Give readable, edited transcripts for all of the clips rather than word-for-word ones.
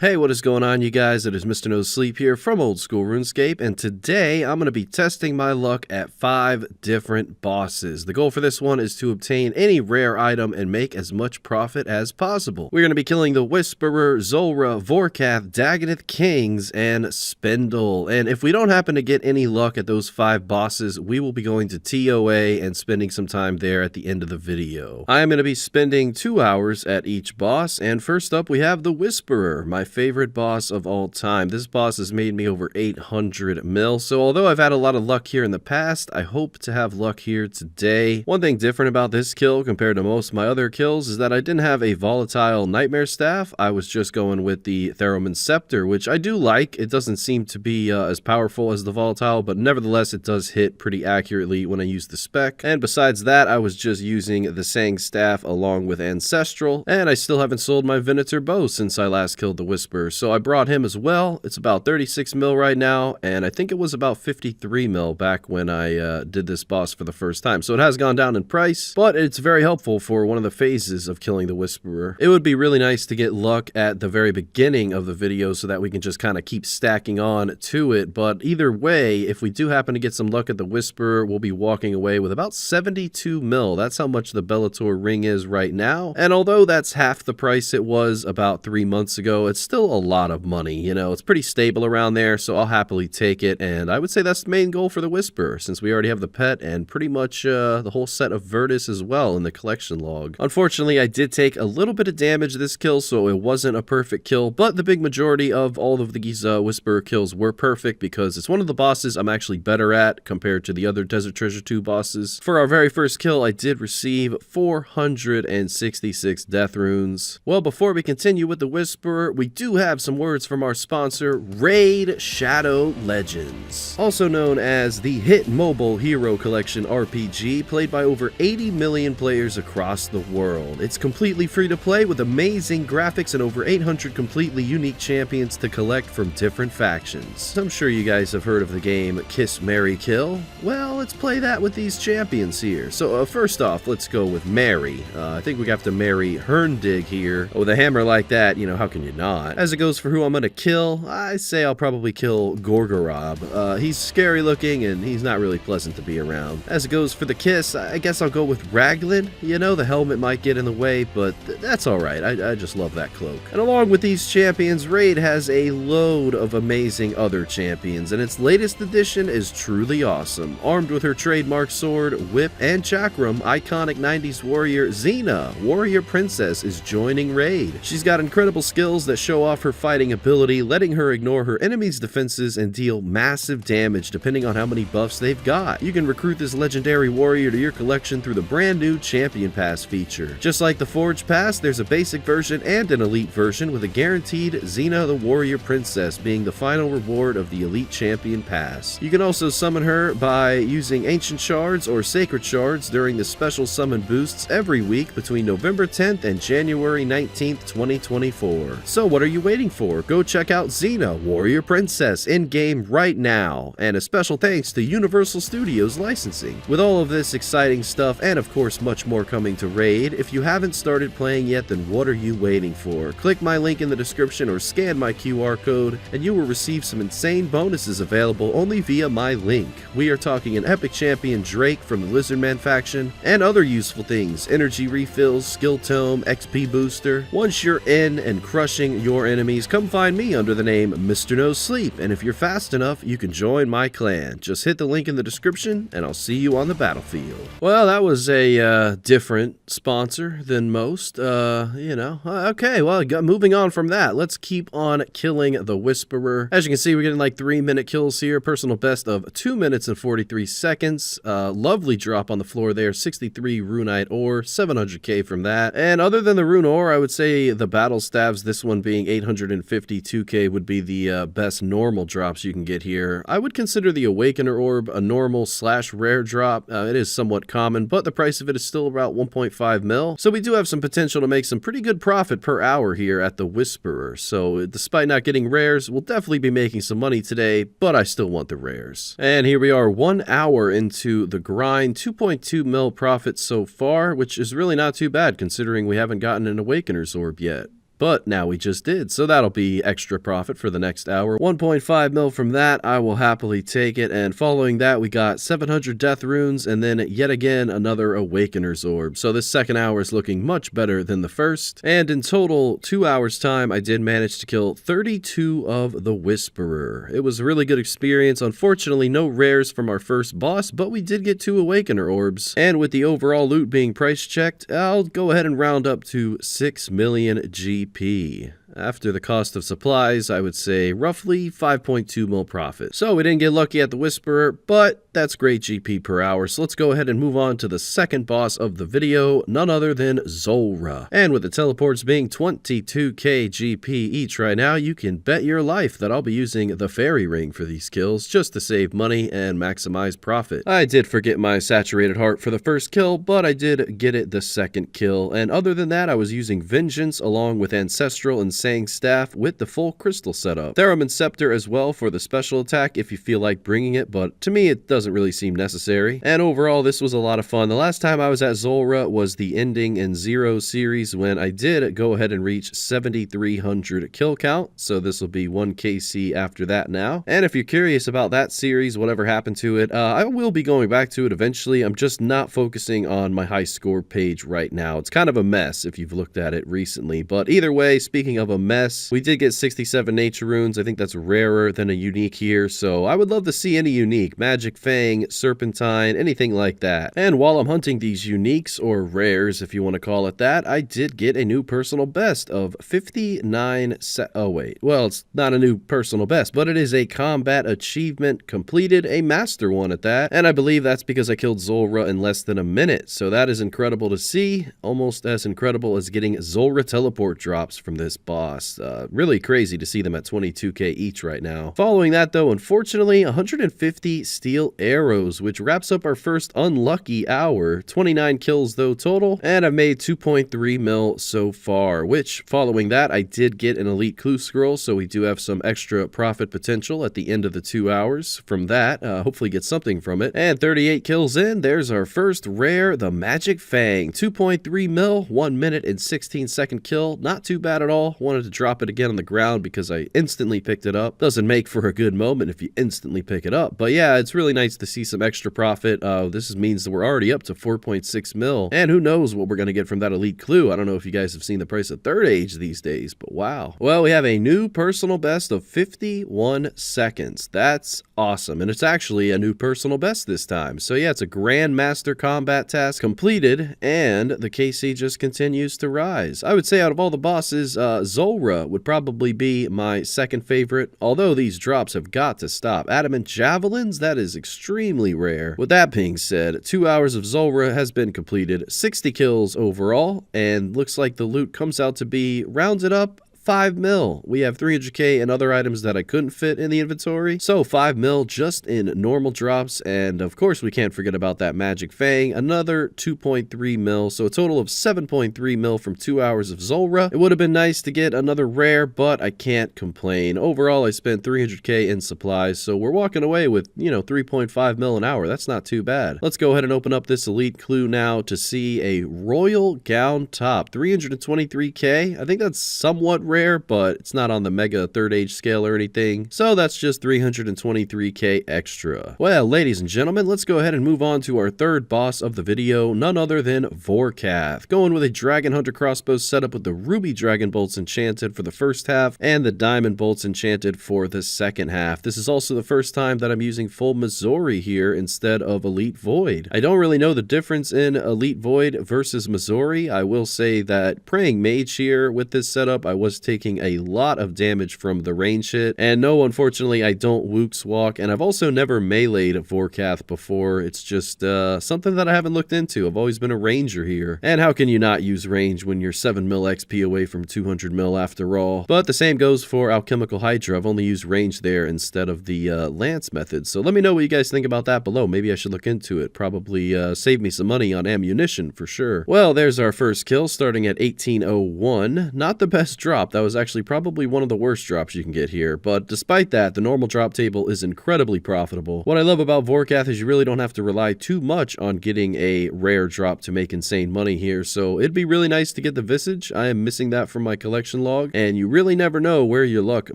Hey, what is going on, you guys? It is Mr. No Sleep here from Old School RuneScape, and today I'm going to be testing my luck at 5 different bosses. The goal for this one is to obtain any rare item and make as much profit as possible. We're going to be killing the Whisperer, Zulrah, Vorkath, Dagannoth Kings, and Spindle. And if we don't happen to get any luck at those 5 bosses, we will be going to TOA and spending some time there at the end of the video. I am going to be spending 2 hours at each boss, and first up we have the Whisperer, my favorite boss of all time. This boss has made me over 800 mil, so although I've had a lot of luck here in the past, I hope to have luck here today. One thing different about this kill compared to most of my other kills is that I didn't have a volatile Nightmare Staff. I was just going with the Theroman Scepter, which I do like. It doesn't seem to be as powerful as the volatile, but nevertheless it does hit pretty accurately when I use the spec. And besides that, I was just using the Sang Staff along with Ancestral, and I still haven't sold my Venator Bow since I last killed the Whisperer, so I brought him as well. It's about 36 mil right now, and I think it was about 53 mil back when I did this boss for the first time. So it has gone down in price, but it's very helpful for one of the phases of killing the Whisperer. It would be really nice to get luck at the very beginning of the video so that we can just kind of keep stacking on to it, but either way, if we do happen to get some luck at the Whisperer, we'll be walking away with about 72 mil. That's how much the Bellator ring is right now, and although that's half the price it was about 3 months ago, it's still a lot of money. You know, it's pretty stable around there, so I'll happily take it, and I would say that's the main goal for the Whisperer, since we already have the pet and pretty much the whole set of Virtus as well in the collection log. Unfortunately, I did take a little bit of damage this kill, so it wasn't a perfect kill, but the big majority of all of these Whisperer kills were perfect because it's one of the bosses I'm actually better at compared to the other Desert Treasure 2 bosses. For our very first kill, I did receive 466 death runes. Well, before we continue with the Whisperer, we do have some words from our sponsor, Raid Shadow Legends. Also known as the hit mobile hero collection RPG, played by over 80 million players across the world. It's completely free to play with amazing graphics and over 800 completely unique champions to collect from different factions. I'm sure you guys have heard of the game Kiss, Marry, Kill. Well, let's play that with these champions here. So first off, let's go with Marry. I think we have to marry Herndig here. With a hammer like that, you know, how can you not? As it goes for who I'm gonna kill, I say I'll probably kill Gorgorob. He's scary looking and he's not really pleasant to be around. As it goes for the kiss, I guess I'll go with Raglan. You know, the helmet might get in the way, but that's alright. I just love that cloak. And along with these champions, Raid has a load of amazing other champions, and its latest addition is truly awesome. Armed with her trademark sword, whip, and chakram, iconic 90s warrior Xena, warrior princess, is joining Raid. She's got incredible skills that show off her fighting ability, letting her ignore her enemy's defenses and deal massive damage depending on how many buffs they've got. You can recruit this legendary warrior to your collection through the brand new Champion Pass feature. Just like the Forge Pass, there's a basic version and an elite version with a guaranteed Xena the Warrior Princess being the final reward of the Elite Champion Pass. You can also summon her by using Ancient Shards or Sacred Shards during the special summon boosts every week between November 10th and January 19th, 2024. So what are you waiting for? Go check out Xena, Warrior Princess, in-game right now. And a special thanks to Universal Studios Licensing. With all of this exciting stuff, and of course much more coming to Raid, if you haven't started playing yet, then what are you waiting for? Click my link in the description or scan my QR code, and you will receive some insane bonuses available only via my link. We are talking an epic champion Drake from the Lizardman faction, and other useful things, energy refills, skill tome, XP booster. Once you're in and crushing your enemies, come find me under the name Mr. No Sleep, and if you're fast enough, you can join my clan. Just hit the link in the description, and I'll see you on the battlefield. Well, that was a different sponsor than most, you know. Okay, well, moving on from that, let's keep on killing the Whisperer. As you can see, we're getting like 3-minute kills here, personal best of 2 minutes and 43 seconds. Lovely drop on the floor there, 63 Runite ore, 700k from that. And other than the Rune ore, I would say the battle staves, this one being 852k, would be the best normal drops you can get here. I would consider the Awakener orb a normal / rare drop. It is somewhat common, but the price of it is still about 1.5 mil. So we do have some potential to make some pretty good profit per hour here at the Whisperer. So despite not getting rares, we'll definitely be making some money today, but I still want the rares. And here we are 1 hour into the grind, 2.2 mil profit so far, which is really not too bad considering we haven't gotten an Awakener's orb yet. but now we just did, so that'll be extra profit for the next hour. 1.5 mil from that, I will happily take it, and following that we got 700 death runes, and then yet again another Awakener's Orb. So this second hour is looking much better than the first, and in total 2 hours time I did manage to kill 32 of the Whisperer. It was a really good experience. Unfortunately no rares from our first boss, but we did get 2 Awakener Orbs, and with the overall loot being price checked, I'll go ahead and round up to 6 million GP. After the cost of supplies, I would say roughly 5.2 mil profit. So we didn't get lucky at the Whisperer, but that's great GP per hour. So let's go ahead and move on to the second boss of the video, none other than Zulrah. And with the teleports being 22k GP each right now, you can bet your life that I'll be using the fairy ring for these kills just to save money and maximize profit. I did forget my saturated heart for the first kill, but I did get it the second kill. And other than that, I was using Vengeance along with Ancestral and Staff with the full crystal setup. Theremin Scepter as well for the special attack if you feel like bringing it, but to me it doesn't really seem necessary. And overall this was a lot of fun. The last time I was at Zulrah was the ending in Zero series when I did go ahead and reach 7,300 kill count, so this will be 1 KC after that now. And if you're curious about that series, whatever happened to it, I will be going back to it eventually. I'm just not focusing on my high score page right now. It's kind of a mess if you've looked at it recently, but either way, speaking of a mess, we did get 67 nature runes. I think that's rarer than a unique here, so I would love to see any unique, Magic Fang, Serpentine, anything like that. And while I'm hunting these uniques, or rares if you want to call it that, I did get a new personal best of 59 oh wait, well it's not a new personal best, but it is a combat achievement completed, a master one at that, and I believe that's because I killed Zulrah in less than a minute, so that is incredible to see, almost as incredible as getting Zulrah teleport drops from this boss. Really crazy to see them at 22k each right now. Following that though, unfortunately, 150 steel arrows, which wraps up our first unlucky hour. 29 kills though total, and I've made 2.3 mil so far, which following that, I did get an elite clue scroll, so we do have some extra profit potential at the end of the 2 hours from that. Hopefully get something from it. And 38 kills in, there's our first rare, the Magic Fang. 2.3 mil, 1 minute and 16 second kill. Not too bad at all. Wanted to drop it again on the ground because I instantly picked it up. Doesn't make for a good moment if you instantly pick it up, but yeah, it's really nice to see some extra profit. This means that we're already up to 4.6 mil, and who knows what we're going to get from that elite clue. I don't know if you guys have seen the price of third age these days, but wow. Well, we have a new personal best of 51 seconds. That's awesome, and it's actually a new personal best this time. So yeah, it's a Grandmaster combat task completed, and the KC just continues to rise. I would say out of all the bosses, Zulrah would probably be my second favorite, although these drops have got to stop. Adamant Javelins, that is extremely rare. With that being said, 2 hours of Zulrah has been completed, 60 kills overall, and looks like the loot comes out to be, rounded up, 5 mil. We have 300k and other items that I couldn't fit in the inventory, so 5 mil just in normal drops, and of course we can't forget about that Magic Fang, another 2.3 mil, so a total of 7.3 mil from 2 hours of Zulrah. It would have been nice to get another rare, but I can't complain. Overall, I spent 300k in supplies, so we're walking away with, 3.5 mil an hour. That's not too bad. Let's go ahead and open up this elite clue now to see a Royal Gown Top, 323k. I think that's somewhat rare, but it's not on the mega third age scale or anything, so that's just 323k extra. Well, ladies and gentlemen, let's go ahead and move on to our third boss of the video, none other than Vorkath. Going with a Dragon Hunter crossbow setup with the Ruby Dragon Bolts enchanted for the first half and the Diamond Bolts enchanted for the second half. This is also the first time that I'm using full Missouri here instead of Elite Void. I don't really know the difference in Elite Void versus Missouri. I will say that Praying Mage here with this setup, I was taking a lot of damage from the range hit, and no, unfortunately I don't Wook's Walk, and I've also never meleeed Vorkath before. It's just something that I haven't looked into. I've always been a ranger here, and how can you not use range when you're 7 mil XP away from 200 mil after all? But the same goes for Alchemical Hydra. I've only used range there instead of the lance method, so let me know what you guys think about that below. Maybe I should look into it. Probably save me some money on ammunition for sure. Well, there's our first kill starting at 1801. Not the best drop. drop. That was actually probably one of the worst drops you can get here, but despite that, the normal drop table is incredibly profitable. What I love about Vorkath is you really don't have to rely too much on getting a rare drop to make insane money here, so it'd be really nice to get the Visage. I am missing that from my collection log, and you really never know where your luck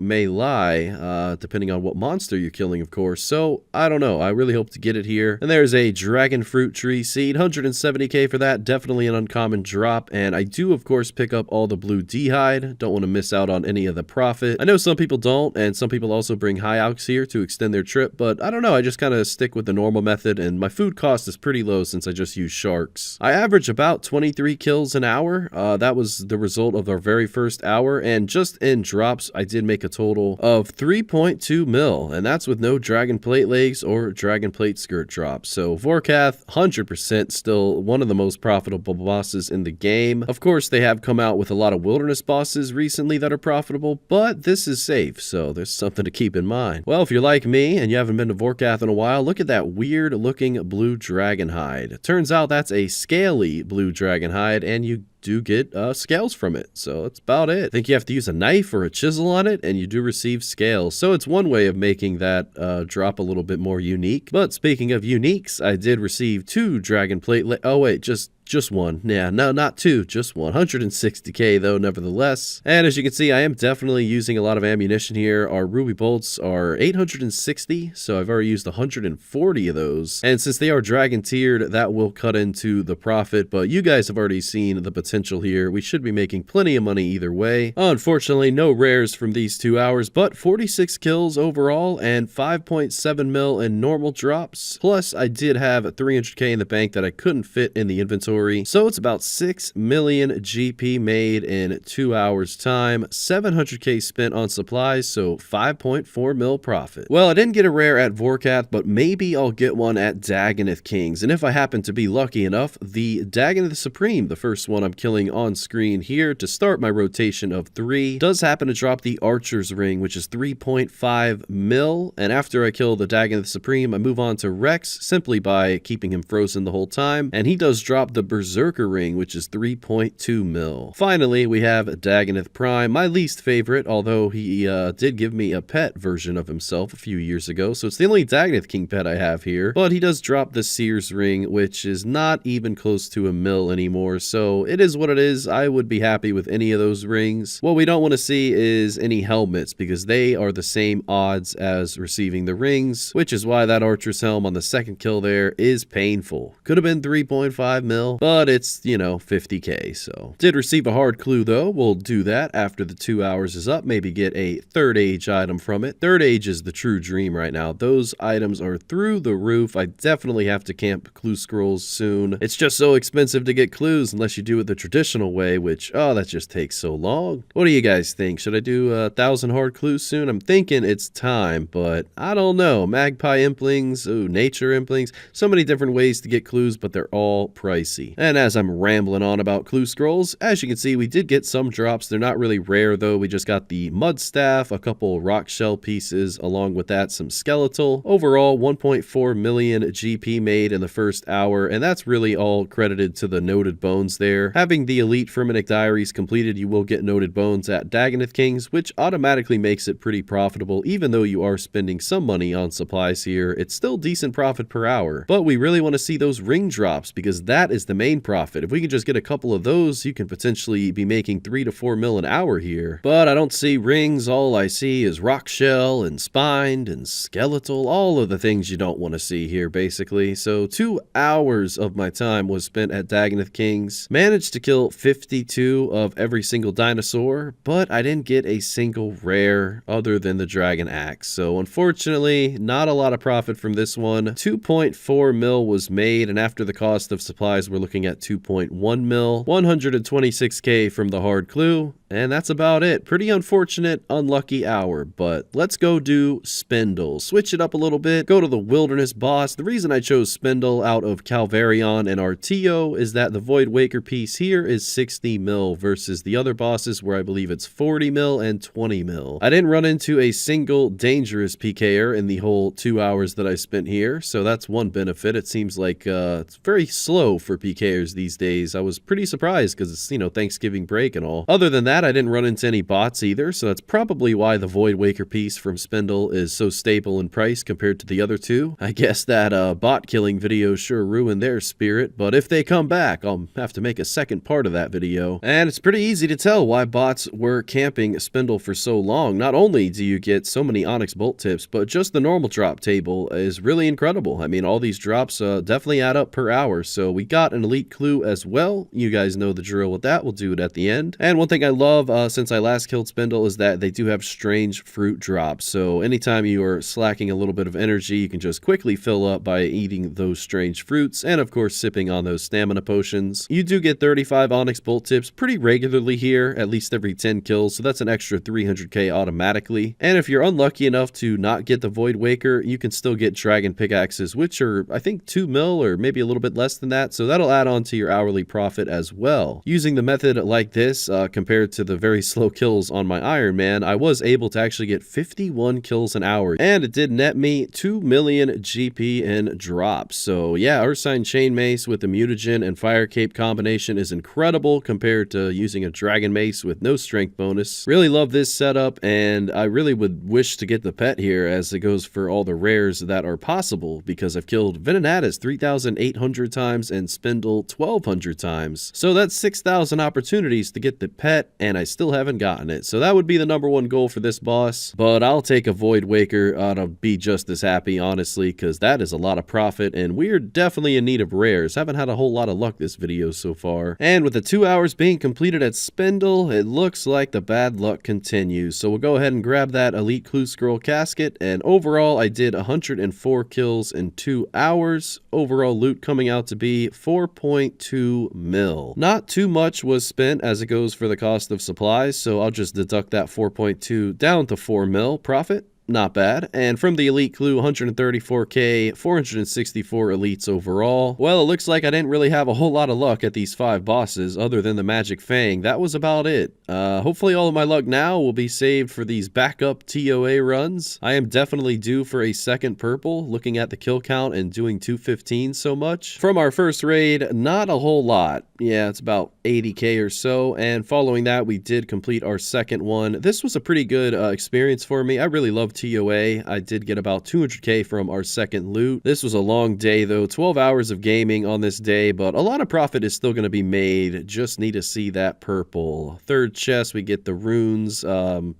may lie, depending on what monster you're killing, of course, so I don't know. I really hope to get it here. And there's a Dragon Fruit Tree Seed, 170k for that, definitely an uncommon drop, and I do, of course, pick up all the blue D-Hide. Don't want to miss out on any of the profit. I know some people don't, and some people also bring high alks here to extend their trip, but I don't know, I just kind of stick with the normal method, and my food cost is pretty low since I just use sharks. I average about 23 kills an hour. That was the result of our very first hour, and just in drops, I did make a total of 3.2 mil, and that's with no Dragon Plate Legs or Dragon Plate Skirt drops. So Vorkath, 100% still one of the most profitable bosses in the game. Of course, they have come out with a lot of wilderness bosses recently that are profitable, but this is safe, so there's something to keep in mind. Well, if you're like me and you haven't been to Vorkath in a while, look at that weird looking blue dragon hide. Turns out that's a scaly blue dragon hide, and you do get scales from it, so that's about it. I think you have to use a knife or a chisel on it, and you do receive scales, so it's one way of making that drop a little bit more unique. But speaking of uniques, I did receive 2 Dragon Plate oh wait, just one. Yeah, no, not 2, just 1. 160k though, nevertheless. And as you can see, I am definitely using a lot of ammunition here. Our ruby bolts are 860, so I've already used 140 of those. And since they are dragon tiered, that will cut into the profit, but you guys have already seen the potential here. We should be making plenty of money either way. Unfortunately, no rares from these 2 hours, but 46 kills overall and 5.7 mil in normal drops. Plus, I did have 300k in the bank that I couldn't fit in the inventory. So it's about 6 million GP made in 2 hours time, 700k spent on supplies, so 5.4 mil profit. Well, I didn't get a rare at Vorkath, but maybe I'll get one at Dagannoth Kings, and if I happen to be lucky enough, the Dagannoth Supreme, the first one I'm killing on screen here to start my rotation of 3, does happen to drop the Archer's Ring, which is 3.5 mil, and after I kill the Dagannoth Supreme, I move on to Rex simply by keeping him frozen the whole time, and he does drop the Berserker Ring, which is 3.2 mil. Finally, we have Dagannoth Prime, my least favorite, although he did give me a pet version of himself a few years ago, so it's the only Dagannoth King pet I have here, but he does drop the Seer's Ring, which is not even close to a mil anymore, so it is what it is. I would be happy with any of those rings. What we don't want to see is any helmets, because they are the same odds as receiving the rings, which is why that Archer's Helm on the second kill there is painful. Could have been 3.5 mil, but it's, you know, 50k, so. Did receive a hard clue though. We'll do that after the 2 hours is up, maybe get a third age item from it. Third age is the true dream right now. Those items are through the roof. I definitely have to camp clue scrolls soon. It's just so expensive to get clues unless you do it the traditional way, which, oh, that just takes so long. What do you guys think? Should I do 1,000 hard clues soon? I'm thinking it's time, but I don't know. Magpie Implings, ooh, Nature Implings, so many different ways to get clues, but they're all pricey. And as I'm rambling on about clue scrolls, as you can see, we did get some drops. They're not really rare though. We just got the Mud Staff, a couple rock shell pieces, along with that some skeletal. Overall, 1.4 million GP made in the first hour, and that's really all credited to the Noted Bones there. Having the Elite Firminic Diaries completed, you will get Noted Bones at Dagannoth Kings, which automatically makes it pretty profitable. Even though you are spending some money on supplies here, it's still decent profit per hour. But we really want to see those ring drops, because that is the main profit. If we can just get a couple of those, you can potentially be making 3 to 4 mil an hour here. But I don't see rings. All I see is rock shell and spined and skeletal, all of the things you don't want to see here basically. So 2 hours of my time was spent at Dagannoth Kings. Managed to kill 52 of every single dinosaur, but I didn't get a single rare other than the Dragon Axe. So unfortunately, not a lot of profit from this one. 2.4 mil was made, and after the cost of supplies, we're looking at 2.1 mil, 126k from the hard clue, and that's about it. Pretty unfortunate, unlucky hour, but let's go do Spindle. Switch it up a little bit, go to the Wilderness boss. The reason I chose Spindle out of Calvarion and Artio is that the Void Waker piece here is 60 mil versus the other bosses where I believe it's 40 mil and 20 mil. I didn't run into a single dangerous PKer in the whole 2 hours that I spent here, so that's one benefit. It seems like it's very slow for PKers these days. I was pretty surprised because it's, you know, Thanksgiving break and all. Other than that, that, I didn't run into any bots either, so that's probably why the Void Waker piece from Spindle is so stable in price compared to the other two. I guess that bot killing video sure ruined their spirit, but if they come back, I'll have to make a second part of that video. And it's pretty easy to tell why bots were camping Spindle for so long. Not only do you get so many Onyx bolt tips, but just the normal drop table is really incredible. I mean, all these drops definitely add up per hour, so we got an elite clue as well. You guys know the drill with that. We'll do it at the end. And one thing I love since I last killed Spindle is that they do have strange fruit drops, so anytime you are slacking a little bit of energy, you can just quickly fill up by eating those strange fruits and of course sipping on those stamina potions. You do get 35 Onyx bolt tips pretty regularly here, at least every 10 kills, so that's an extra 300k automatically. And if you're unlucky enough to not get the Void Waker, you can still get dragon pickaxes, which are I think 2 mil or maybe a little bit less than that, so that'll add on to your hourly profit as well. Using the method like this compared to the very slow kills on my Iron Man, I was able to actually get 51 kills an hour, and it did net me 2 million GP in drops. So yeah, Ursine Chain Mace with the Mutagen and Fire Cape combination is incredible compared to using a Dragon Mace with no strength bonus. Really love this setup, and I really would wish to get the pet here as it goes for all the rares that are possible, because I've killed Venenatis 3,800 times and Spindle 1,200 times. So that's 6,000 opportunities to get the pet, and I still haven't gotten it. So that would be the #1 goal for this boss, but I'll take a Void Waker to be just as happy, honestly, because that is a lot of profit, and we're definitely in need of rares. Haven't had a whole lot of luck this video so far. And with the 2 hours being completed at Spindle, it looks like the bad luck continues. So we'll go ahead and grab that Elite Clue Scroll Casket, and overall I did 104 kills in 2 hours. Overall loot coming out to be 4.2 mil. Not too much was spent as it goes for the cost of supplies, so I'll just deduct that 4.2 down to 4 mil profit. Not bad. And from the elite clue, 134k, 464 elites overall. Well, it looks like I didn't really have a whole lot of luck at these 5 bosses other than the Magic Fang. That was about it. Hopefully all of my luck now will be saved for these backup TOA runs. I am definitely due for a second purple, looking at the kill count and doing 215 so much. From our first raid, not a whole lot. Yeah, it's about 80k or so. And following that, we did complete our second one. This was a pretty good experience for me. I really love TOA. I did get about 200k from our second loot. This was a long day though, 12 hours of gaming on this day, but a lot of profit is still going to be made. Just need to see that purple. Third chest, we get the runes.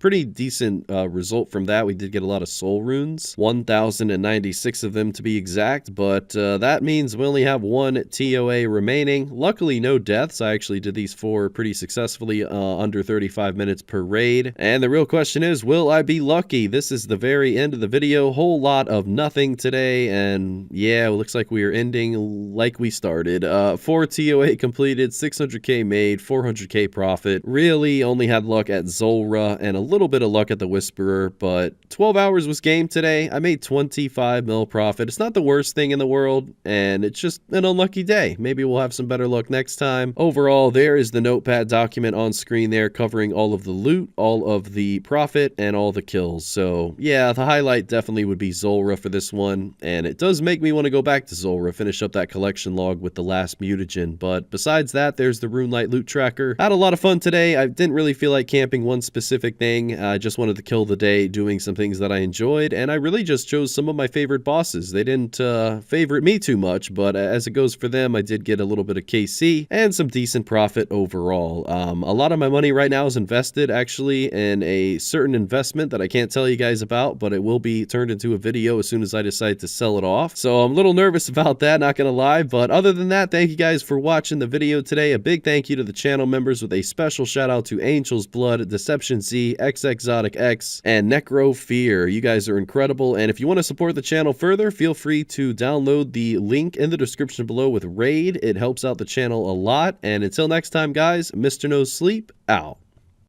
Pretty decent result from that. We did get a lot of soul runes, 1,096 of them to be exact, but that means we only have 1 TOA remaining. Luckily no deaths. I actually did these 4 pretty successfully, under 35 minutes per raid. And the real question is, will I be lucky? This is the very end of the video. Whole lot of nothing today, and yeah, it looks like we are ending like we started. 4 TOA completed, 600k made, 400k profit. Really only had luck at Zulrah and a little bit of luck at the Whisperer, but 12 hours was game today. I made 25 mil profit. It's not the worst thing in the world, and it's just an unlucky day. Maybe we'll have some better luck next time. Overall, there is the notepad document on screen there covering all of the loot, all of the profit, and all the kills. So yeah, the highlight definitely would be Zulrah for this one, and it does make me want to go back to Zulrah, finish up that collection log with the last mutagen. But besides that, there's the Runelight loot tracker. I had a lot of fun today. I didn't really feel like camping one specific thing. I just wanted to kill the day doing some things that I enjoyed, and I really just chose some of my favorite bosses. They didn't favorite me too much, but as it goes for them, I did get a little bit of KC and some decent profit overall. A lot of my money right now is invested actually in a certain investment that I can't tell you guys about, but it will be turned into a video as soon as I decide to sell it off. So I'm a little nervous about that, not gonna lie, but other than that, thank you guys for watching the video today. A big thank you to the channel members, with a special shout out to Angelzblood, DeceptionZ, xXzoticx, and Necro Fear. You guys are incredible, and if you want to support the channel further, feel free to download the link in the description below with Raid. It helps out the channel a lot, and until next time guys, Mr. No Sleep out.